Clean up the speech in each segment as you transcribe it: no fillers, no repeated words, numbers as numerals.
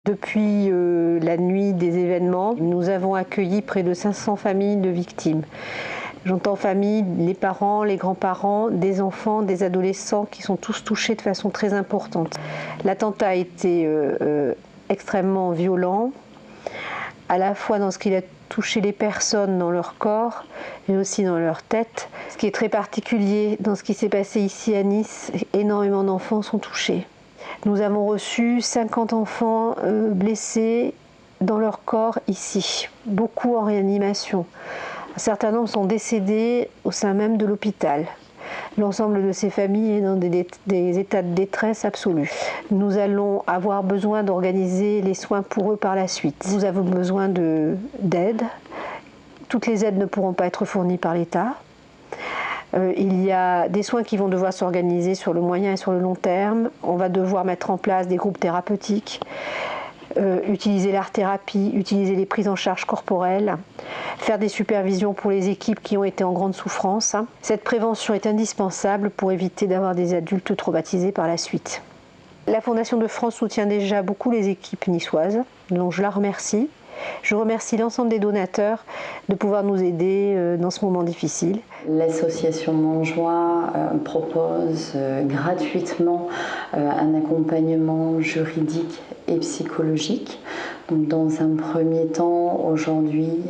Depuis la nuit des événements, nous avons accueilli près de 500 familles de victimes. J'entends famille, les parents, les grands-parents, des enfants, des adolescents qui sont tous touchés de façon très importante. L'attentat a été extrêmement violent, à la fois dans ce qu'il a touché les personnes dans leur corps, mais aussi dans leur tête. Ce qui est très particulier dans ce qui s'est passé ici à Nice, énormément d'enfants sont touchés. Nous avons reçu 50 enfants blessés dans leur corps ici, beaucoup en réanimation. Un certain nombre sont décédés au sein même de l'hôpital. L'ensemble de ces familles est dans des états de détresse absolue. Nous allons avoir besoin d'organiser les soins pour eux par la suite. Nous avons besoin d'aide. Toutes les aides ne pourront pas être fournies par l'État. Il y a des soins qui vont devoir s'organiser sur le moyen et sur le long terme. On va devoir mettre en place des groupes thérapeutiques, utiliser l'art-thérapie, utiliser les prises en charge corporelles, faire des supervisions pour les équipes qui ont été en grande souffrance. Cette prévention est indispensable pour éviter d'avoir des adultes traumatisés par la suite. La Fondation de France soutient déjà beaucoup les équipes niçoises, donc je la remercie. Je remercie l'ensemble des donateurs de pouvoir nous aider dans ce moment difficile. L'association Montjoie propose gratuitement un accompagnement juridique et psychologique. Donc, dans un premier temps, aujourd'hui,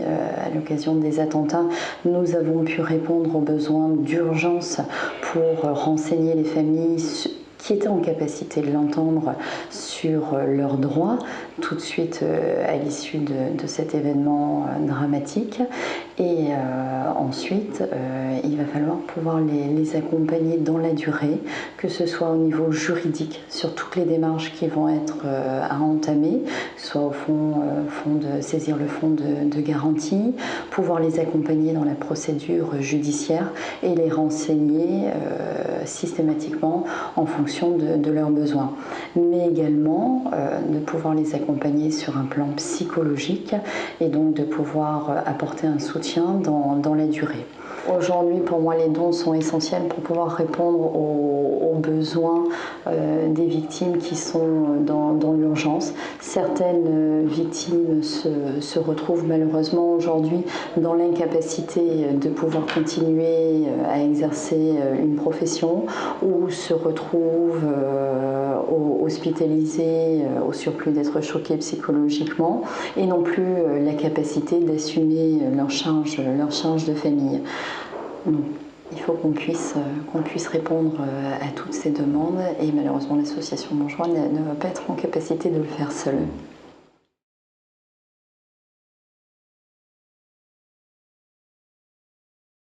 à l'occasion des attentats, nous avons pu répondre aux besoins d'urgence pour renseigner les familles qui étaient en capacité de l'entendre sur leurs droits tout de suite à l'issue de cet événement dramatique. Et ensuite, il va falloir pouvoir les accompagner dans la durée, que ce soit au niveau juridique, sur toutes les démarches qui vont être à entamer, soit au fond de saisir le fonds de garantie, pouvoir les accompagner dans la procédure judiciaire et les renseigner systématiquement en fonction de leurs besoins. Mais également de pouvoir les accompagner sur un plan psychologique et donc de pouvoir apporter un soutien dans la durée. Aujourd'hui, pour moi, les dons sont essentiels pour pouvoir répondre aux besoins des victimes qui sont dans l'urgence. Certaines victimes se retrouvent malheureusement aujourd'hui dans l'incapacité de pouvoir continuer à exercer une profession ou se retrouvent hospitalisées au surplus d'être choquées psychologiquement et non plus la capacité d'assumer leur charge de famille. Il faut qu'on puisse répondre à toutes ces demandes et malheureusement l'association Montjoie ne va pas être en capacité de le faire seule.